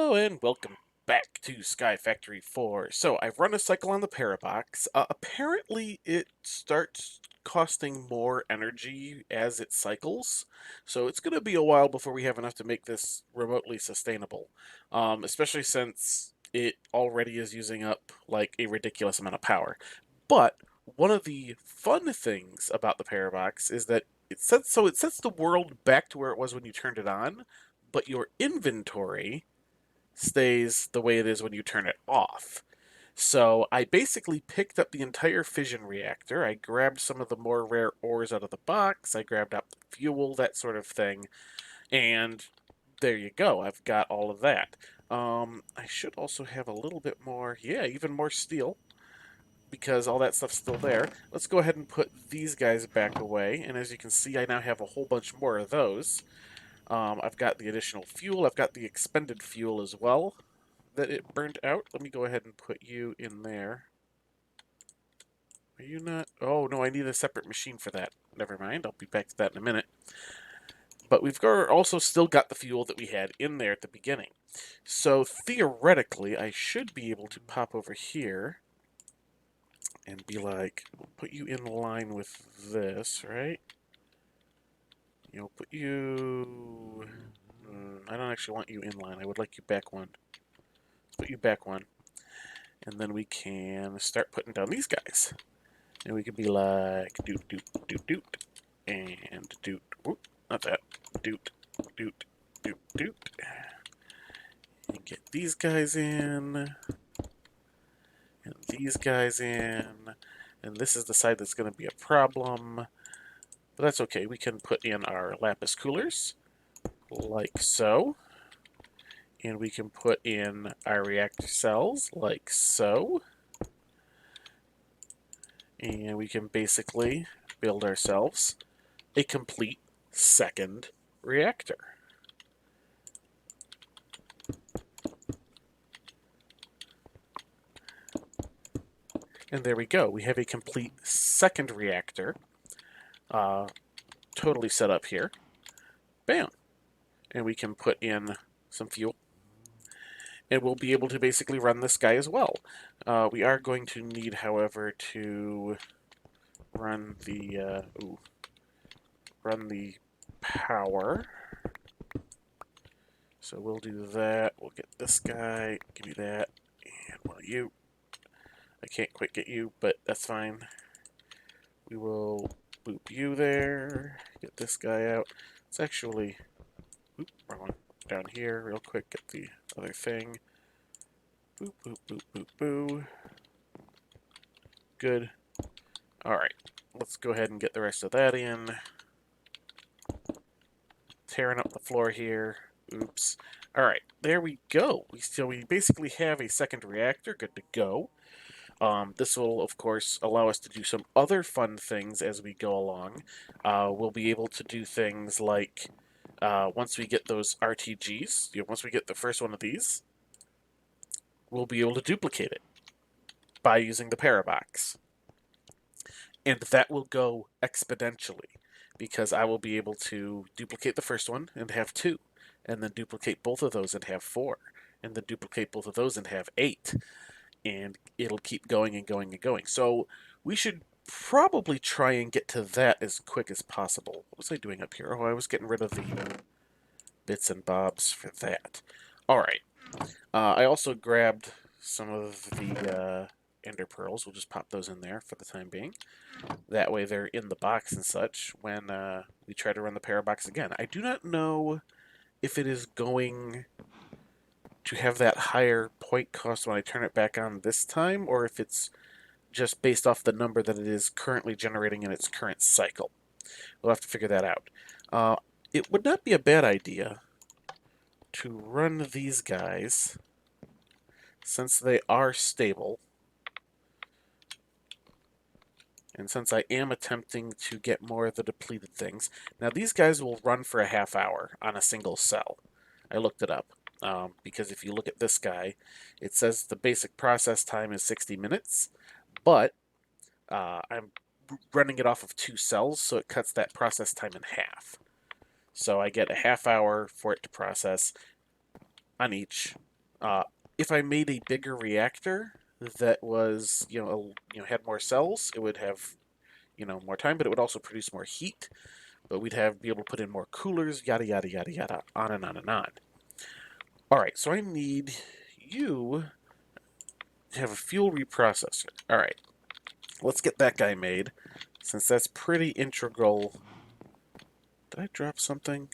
Hello and welcome back to Sky Factory 4. So I've run a cycle on the Parabox. Apparently it starts costing more energy as it cycles, so it's going to be a while before we have enough to make this remotely sustainable, especially since it already is using up like a ridiculous amount of power. But one of the fun things about the Parabox is that it sets the world back to where it was when you turned it on, but your inventory stays the way it is when you turn it off. So I basically picked up the entire fission reactor. I grabbed some of the more rare ores out of the box. I grabbed up the fuel, that sort of thing. And there you go. I've got all of that. I should also have a little bit more, yeah, even more steel, because all that stuff's still there. Let's go ahead and put these guys back away. And as you can see, I now have a whole bunch more of those. I've got the additional fuel. I've got the expended fuel as well that it burned out. Let me go ahead and put you in there. Are you not? Oh, no, I need a separate machine for that. Never mind. I'll be back to that in a minute. But we've also still got the fuel that we had in there at the beginning. So theoretically, I should be able to pop over here and be like, we'll put you in line with this, right? Put you... I don't actually want you in line. I would like you back one. Let's put you back one. And then we can start putting down these guys. And we could be like doot doot doot doot and doot. Whoop, not that. Doot doot doot doot. And get these guys in. And these guys in. And this is the side that's going to be a problem. But that's okay. We can put in our lapis coolers. Like so. And we can put in our reactor cells. Like so. And we can basically build ourselves a complete second reactor. And there we go. We have a complete second reactor totally set up here. Bam! And we can put in some fuel. And we'll be able to basically run this guy as well. We are going to need, however, to run the power. So we'll do that. We'll get this guy. Give me that. And one of you. I can't quite get you, but that's fine. We will boop you there. Get this guy out. Let's actually... Oop, wrong one. Down here real quick. Get the other thing. Boop, boop, boop, boop, boo. Good. Alright. Let's go ahead and get the rest of that in. Tearing up the floor here. Oops. Alright, there we go. We basically have a second reactor. Good to go. This will, of course, allow us to do some other fun things as we go along. We'll be able to do things like, once we get those RTGs, once we get the first one of these, we'll be able to duplicate it by using the Parabox. And that will go exponentially, because I will be able to duplicate the first one and have 2, and then duplicate both of those and have 4, and then duplicate both of those and have 8. And it'll keep going and going and going. So we should probably try and get to that as quick as possible. What was I doing up here? Oh, I was getting rid of the bits and bobs for that. Alright. I also grabbed some of the ender pearls. We'll just pop those in there for the time being. That way they're in the box and such when we try to run the Parabox again. I do not know if it is going to have that higher point cost when I turn it back on this time, or if it's just based off the number that it is currently generating in its current cycle. We'll have to figure that out. It would not be a bad idea to run these guys, since they are stable, and since I am attempting to get more of the depleted things. Now these guys will run for a half hour on a single cell. I looked it up. Because if you look at this guy, it says the basic process time is 60 minutes, but I'm running it off of 2 cells, so it cuts that process time in half. So I get a half hour for it to process on each, Uh, if I made a bigger reactor that was, had more cells, it would have, more time, but it would also produce more heat. But we'd be able to put in more coolers, yada yada yada yada, on and on and on. All right, so I need you to have a fuel reprocessor. All right, let's get that guy made, since that's pretty integral. Did I drop something?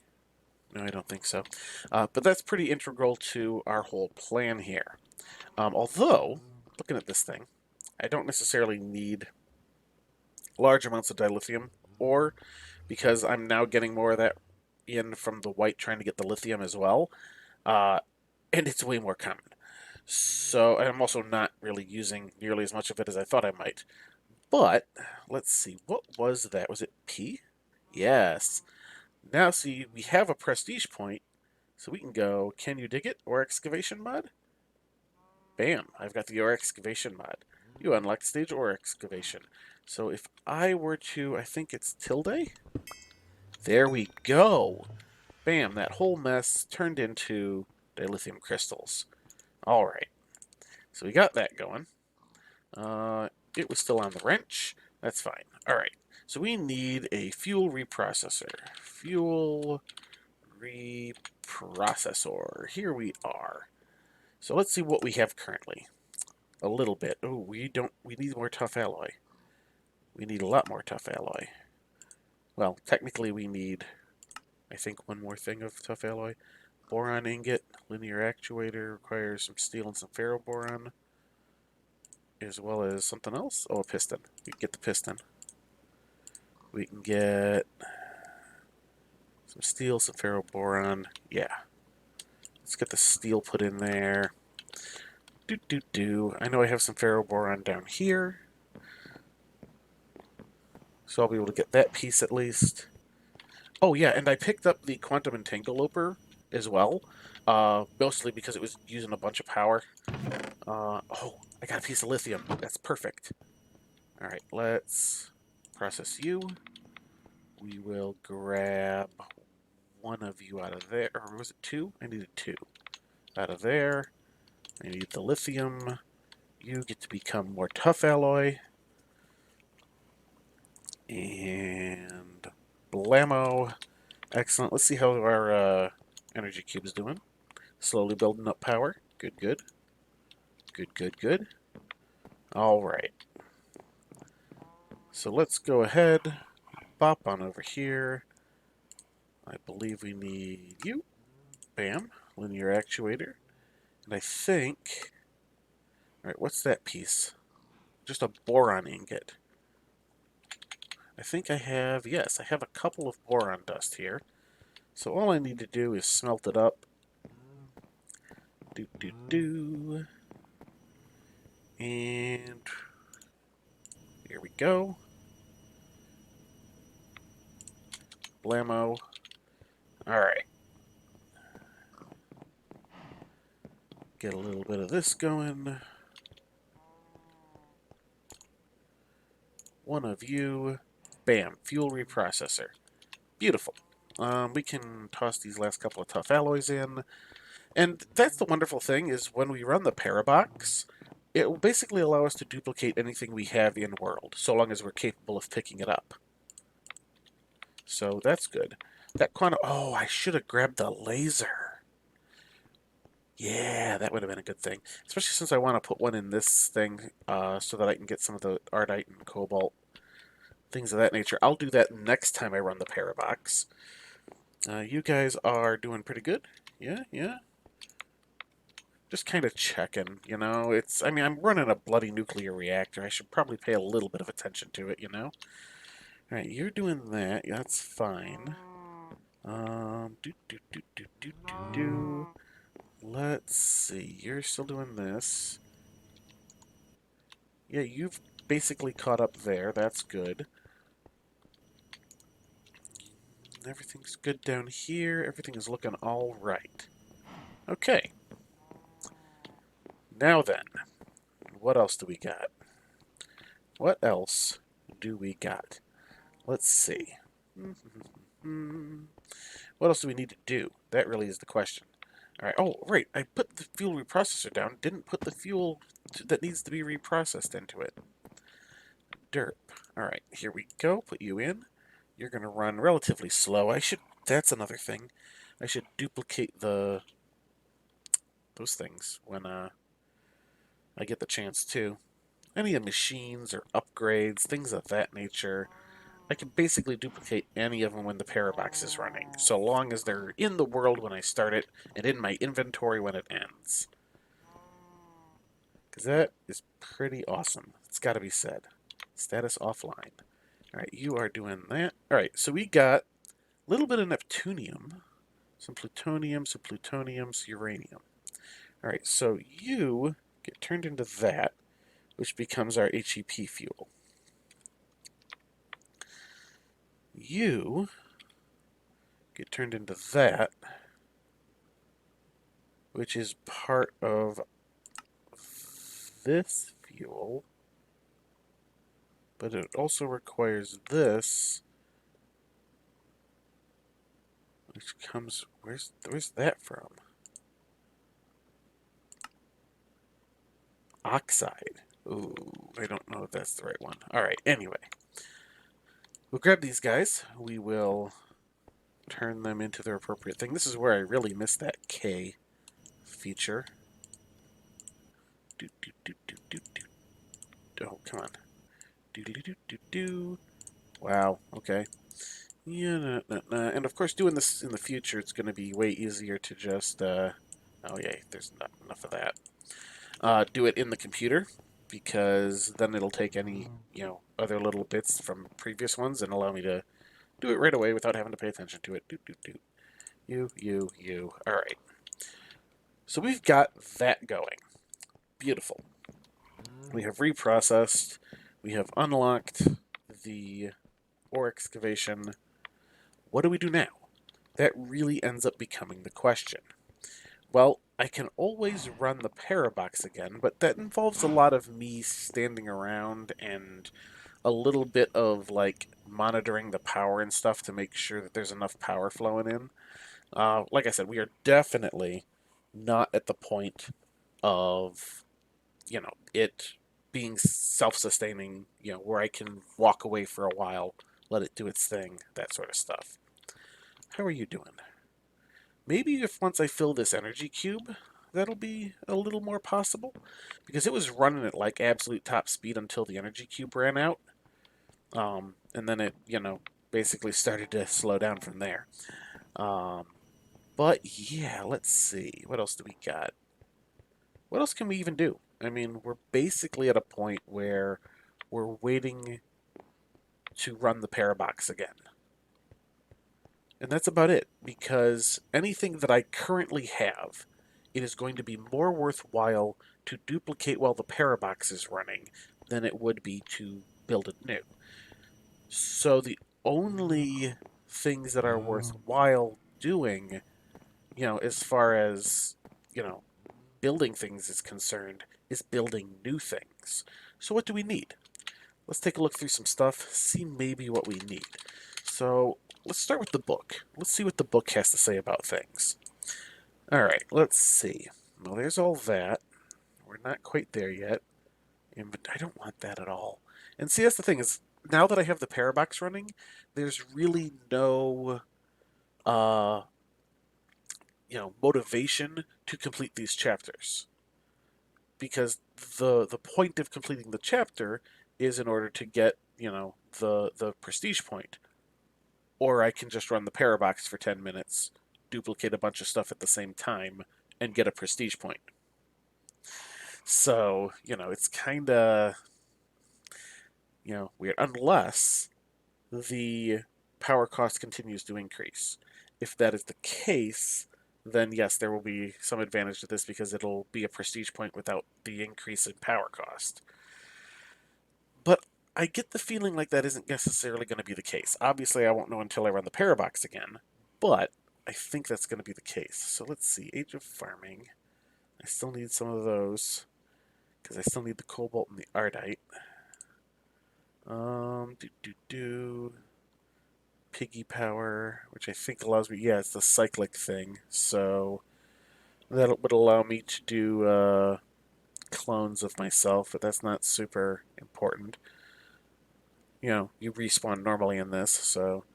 No, I don't think so. But that's pretty integral to our whole plan here. Although, looking at this thing, I don't necessarily need large amounts of dilithium, or because I'm now getting more of that in from the white trying to get the lithium as well, uh, and it's way more common. So I'm also not really using nearly as much of it as I thought I might. But let's see, what was that? Was it P? Yes. Now see, we have a prestige point, so we can go, can you dig it? Or excavation mod? Bam, I've got the ore excavation mod. You unlocked stage ore excavation. So if I were to, I think it's tilde? There we go. Bam, that whole mess turned into dilithium crystals. All right, so we got that going. It was still on the wrench. That's fine. All right, so we need a fuel reprocessor. Fuel reprocessor. Here we are. So let's see what we have currently. A little bit. Oh, we need more tough alloy. We need a lot more tough alloy. Well, technically we need, I think, one more thing of tough alloy. Boron ingot, linear actuator, requires some steel and some ferroboron, as well as something else. Oh, a piston. We can get the piston. We can get some steel, some ferroboron. Yeah. Let's get the steel put in there. I know I have some ferroboron down here, so I'll be able to get that piece at least. Oh yeah, and I picked up the quantum entangloper as well, mostly because it was using a bunch of power. Oh, I got a piece of lithium. That's perfect. All right, let's process you. We will grab one of you out of there. Or was it two? I needed two. Out of there. I need the lithium. You get to become more tough alloy. And blammo. Excellent. Let's see how our energy cube is doing. Slowly building up power. Good, good. Good, good, good. All right. So let's go ahead, bop on over here. I believe we need you. Bam. Linear actuator. And I think... Alright, what's that piece? Just a boron ingot. I think I have... Yes, I have a couple of boron dust here. So all I need to do is smelt it up. Do. And... Here we go. Blammo. Alright. Get a little bit of this going. One of you. Bam. Fuel reprocessor. Beautiful. We can toss these last couple of tough alloys in. And that's the wonderful thing, is when we run the Parabox, it will basically allow us to duplicate anything we have in world, so long as we're capable of picking it up. So that's good. That quantum... Oh, I should have grabbed the laser. Yeah, that would have been a good thing. Especially since I want to put one in this thing, so that I can get some of the ardite and cobalt, things of that nature. I'll do that next time I run the Parabox. You guys are doing pretty good. Yeah. Just kind of checking, I mean, I'm running a bloody nuclear reactor. I should probably pay a little bit of attention to it, Alright, you're doing that. That's fine. Do. Let's see. You're still doing this. Yeah, you've basically caught up there. That's good. Everything's good down here. Everything is looking all right. Okay. Now then, what else do we got? What else do we got? Let's see. What else do we need to do? That really is the question. Alright, oh, right, I put the fuel reprocessor down, didn't put the fuel that needs to be reprocessed into it. Derp. Alright, here we go, put you in. You're gonna run relatively slow. That's another thing. I should duplicate those things when I get the chance to. Any of machines or upgrades, things of that nature. I can basically duplicate any of them when the Parabox is running, so long as they're in the world when I start it and in my inventory when it ends. Because that is pretty awesome. It's got to be said. Status offline. Alright, you are doing that. Alright, so we got a little bit of Neptunium, some plutonium, some uranium. Alright, so you get turned into that, which becomes our HEP fuel. You get turned into that, which is part of this fuel, but it also requires this, which comes, where's that from? Oxide. Ooh, I don't know if that's the right one. Alright, anyway. We'll grab these guys. We will turn them into their appropriate thing. This is where I really missed that K feature. Do, do, do, do, do, do. Oh, come on. Do, do, do, do, do. Wow, okay. Yeah, and of course, doing this in the future, it's going to be way easier to just, oh yeah, there's not enough of that. Do it in the computer, because then it'll take any, other little bits from previous ones and allow me to do it right away without having to pay attention to it. You. All right. So we've got that going. Beautiful. We have reprocessed. We have unlocked the ore excavation. What do we do now? That really ends up becoming the question. Well, I can always run the Parabox again, but that involves a lot of me standing around and a little bit of, like, monitoring the power and stuff to make sure that there's enough power flowing in. Like I said, we are definitely not at the point of, it being self-sustaining, where I can walk away for a while, let it do its thing, that sort of stuff. How are you doing? Maybe if once I fill this energy cube, that'll be a little more possible. Because it was running at like absolute top speed until the energy cube ran out. And then it, basically started to slow down from there. But yeah, let's see. What else do we got? What else can we even do? I mean, we're basically at a point where we're waiting to run the Parabox again. And that's about it, because anything that I currently have, it is going to be more worthwhile to duplicate while the Parabox is running than it would be to build it new. So the only things that are worthwhile doing, as far as, building things is concerned, is building new things. So what do we need? Let's take a look through some stuff, see maybe what we need. So let's start with the book. Let's see what the book has to say about things. Alright, let's see. Well, there's all that. We're not quite there yet. But I don't want that at all. And see, that's the thing, is now that I have the Parabox running, there's really no motivation to complete these chapters. Because the point of completing the chapter is in order to get, the prestige point. Or I can just run the Parabox for 10 minutes, duplicate a bunch of stuff at the same time, and get a prestige point. So, it's kind of, weird. Unless the power cost continues to increase. If that is the case, then yes, there will be some advantage to this because it'll be a prestige point without the increase in power cost. But I get the feeling like that isn't necessarily going to be the case. Obviously, I won't know until I run the Parabox again, but I think that's going to be the case. So let's see. Age of Farming. I still need some of those because I still need the Cobalt and the Ardite. Piggy Power, which I think allows me... Yeah, it's the cyclic thing. So That would allow me to do clones of myself, but that's not super important. You know, you respawn normally in this, so...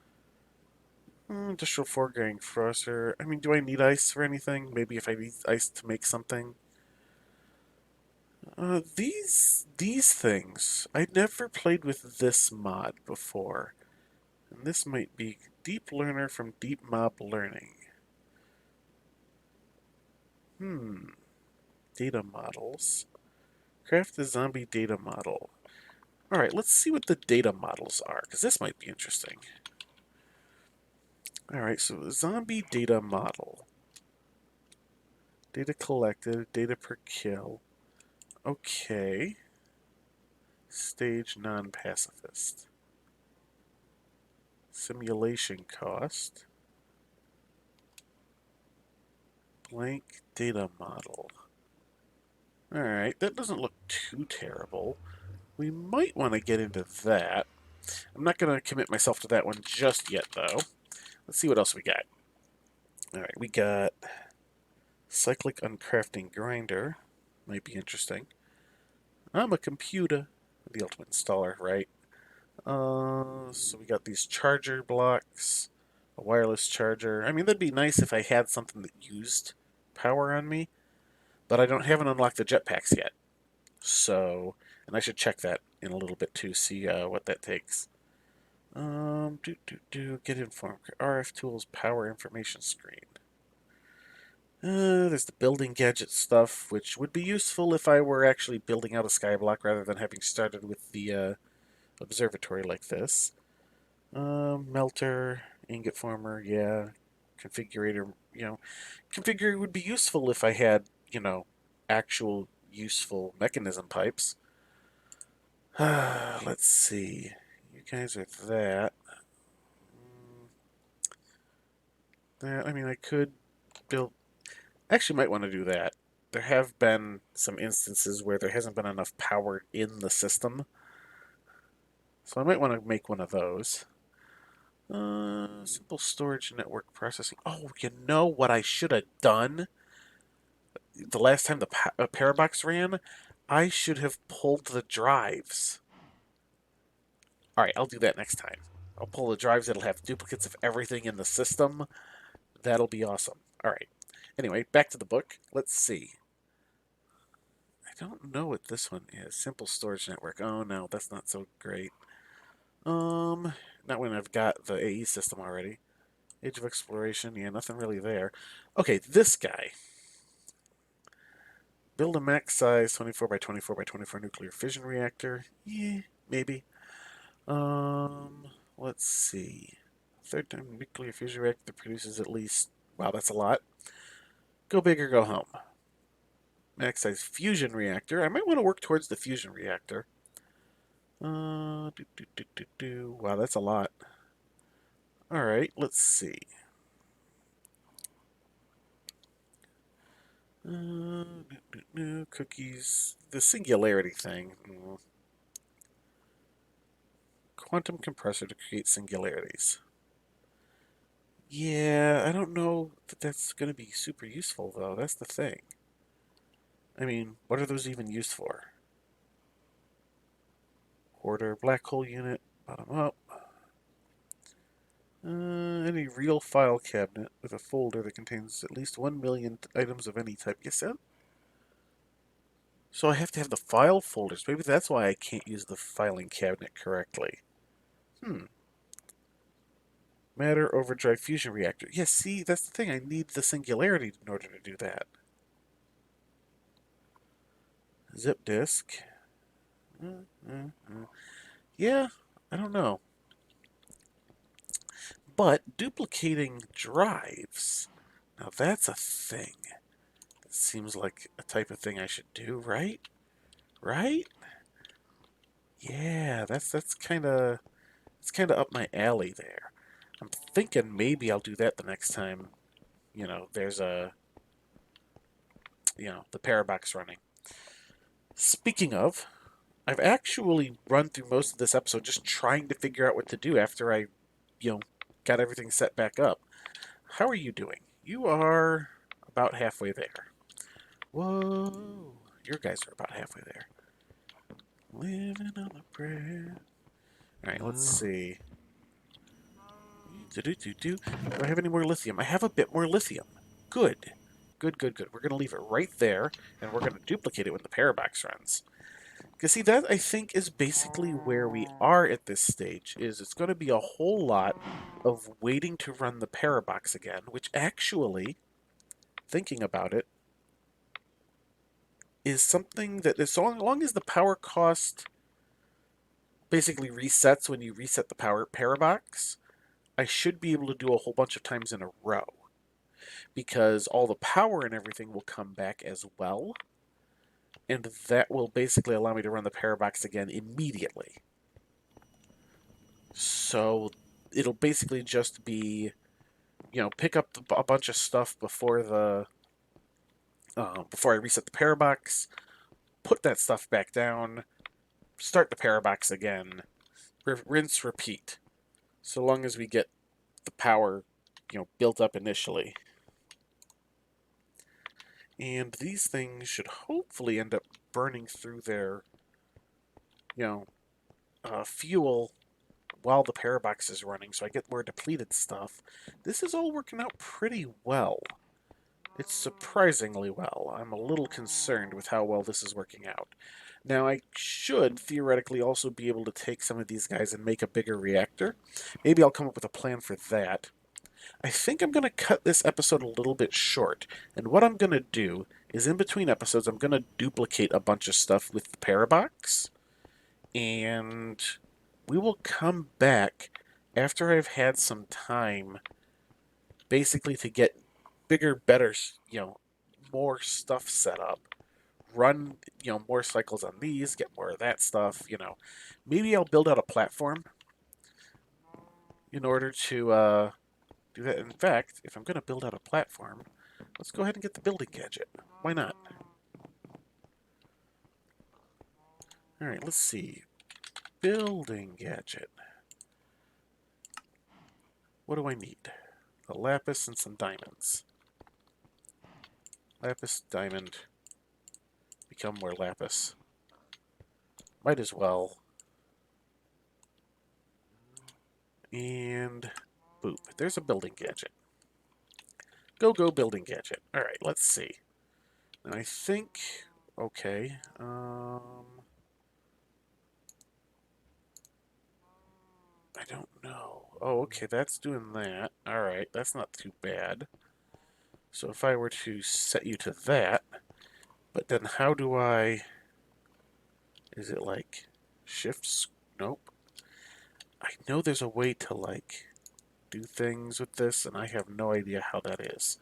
Industrial foregrounding froster. I mean, do I need ice for anything? Maybe if I need ice to make something. These things. I never played with this mod before. And this might be Deep Learner from Deep Mob Learning. Data models. Craft the zombie data model. Alright, let's see what the data models are, because this might be interesting. Alright, so the zombie data model. Data collected, data per kill. Okay. Stage non-pacifist. Simulation cost. Blank data model. Alright, that doesn't look too terrible. We might want to get into that. I'm not going to commit myself to that one just yet, though. Let's see what else we got. Alright, we got cyclic uncrafting grinder. Might be interesting. I'm a computer. The ultimate installer, right? So we got these charger blocks, a wireless charger. I mean, that'd be nice if I had something that used power on me, but I haven't unlocked the jetpacks yet. So, and I should check that in a little bit too, see what that takes. Get informed. RF tools, power information screen. There's the building gadget stuff, which would be useful if I were actually building out a skyblock rather than having started with the observatory like this. Melter, ingot former, yeah. Configurator, configurator would be useful if I had, actual useful mechanism pipes. Let's see. You guys are that. I mean, I could build... Actually, might want to do that. There have been some instances where there hasn't been enough power in the system. So I might want to make one of those. Simple storage network processing. Oh, you know what I should have done? The last time the Parabox ran, I should have pulled the drives. Alright, I'll do that next time. I'll pull the drives that'll have duplicates of everything in the system. That'll be awesome. Alright. Anyway, back to the book. Let's see. I don't know what this one is. Simple storage network. Oh no, that's not so great. Not when I've got the AE system already. Age of Exploration, yeah, nothing really there. Okay, this guy. Build a max size 24 by 24 by 24 nuclear fission reactor. Yeah, maybe. Let's see. Third time nuclear fusion reactor that produces at least... Wow, that's a lot. Go big or go home. Max size fusion reactor. I might want to work towards the fusion reactor. Wow, that's a lot. Alright, let's see. Cookies. The singularity thing. Quantum compressor to create singularities. Yeah, I don't know that that's going to be super useful, though. That's the thing. I mean, what are those even used for? Order black hole unit, bottom up. Any real file cabinet with a folder that contains at least 1 million items of any type. Yes, sir? So I have to have the file folders. Maybe that's why I can't use the filing cabinet correctly. Matter overdrive fusion reactor. Yes, see, that's the thing. I need the singularity in order to do that. Zip disk. Yeah, I don't know. But duplicating drives, now that's a thing. It seems like a type of thing I should do, right? Right? Yeah, that's kind of up my alley there. I'm thinking maybe I'll do that the next time, there's the Parabox running. Speaking of, I've actually run through most of this episode just trying to figure out what to do after I, got everything set back up. How are you doing? You are about halfway there. Whoa, your guys are about halfway there. Living on a prayer. Alright, let's see. Do I have any more lithium? I have a bit more lithium. Good. Good, good, good. We're going to leave it right there, and we're going to duplicate it when the Parabox runs. Because, see, that, I think, is basically where we are at this stage, is it's going to be a whole lot of waiting to run the Parabox again, which actually, thinking about it, is something that, as long as the power cost basically resets when you reset the Parabox, I should be able to do a whole bunch of times in a row. Because all the power and everything will come back as well. And that will basically allow me to run the Parabox again immediately. So it'll basically just be, pick up a bunch of stuff before before I reset the Parabox, put that stuff back down, start the Parabox again, rinse, repeat. So long as we get the power, built up initially. And these things should hopefully end up burning through their, fuel while the Parabox is running, so I get more depleted stuff. This is all working out pretty well. It's surprisingly well. I'm a little concerned with how well this is working out. Now, I should theoretically also be able to take some of these guys and make a bigger reactor. Maybe I'll come up with a plan for that. I think I'm going to cut this episode a little bit short, and what I'm going to do is in between episodes, I'm going to duplicate a bunch of stuff with the Parabox, and we will come back after I've had some time basically to get bigger, better, more stuff set up. Run, more cycles on these, get more of that stuff, Maybe I'll build out a platform in order to do that. In fact, if I'm going to build out a platform, let's go ahead and get the building gadget. Why not? Alright, let's see. Building gadget. What do I need? A lapis and some diamonds. Lapis, diamond. Become more lapis. Might as well. And boop. There's a building gadget. Go building gadget. Alright, let's see. And I think... Okay. I don't know. Oh, okay, that's doing that. Alright, that's not too bad. So if I were to set you to that, but then how do I... Is it like shifts? Nope. I know there's a way to like do things with this, and I have no idea how that is.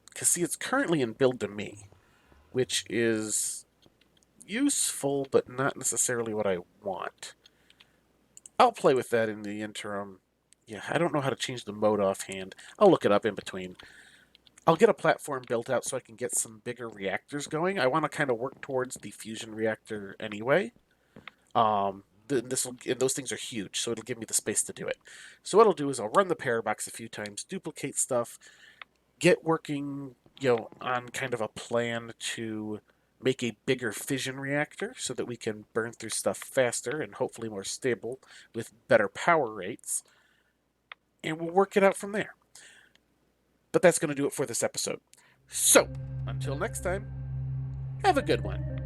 Because see, it's currently in build to me, which is useful, but not necessarily what I want. I'll play with that in the interim. Yeah, I don't know how to change the mode offhand. I'll look it up in between. I'll get a platform built out so I can get some bigger reactors going. I want to kind of work towards the fusion reactor anyway. Those things are huge, so it'll give me the space to do it. So what I'll do is I'll run the Parabox a few times, duplicate stuff, get working, on kind of a plan to make a bigger fission reactor so that we can burn through stuff faster and hopefully more stable with better power rates. And we'll work it out from there. But that's going to do it for this episode. So, until next time, have a good one.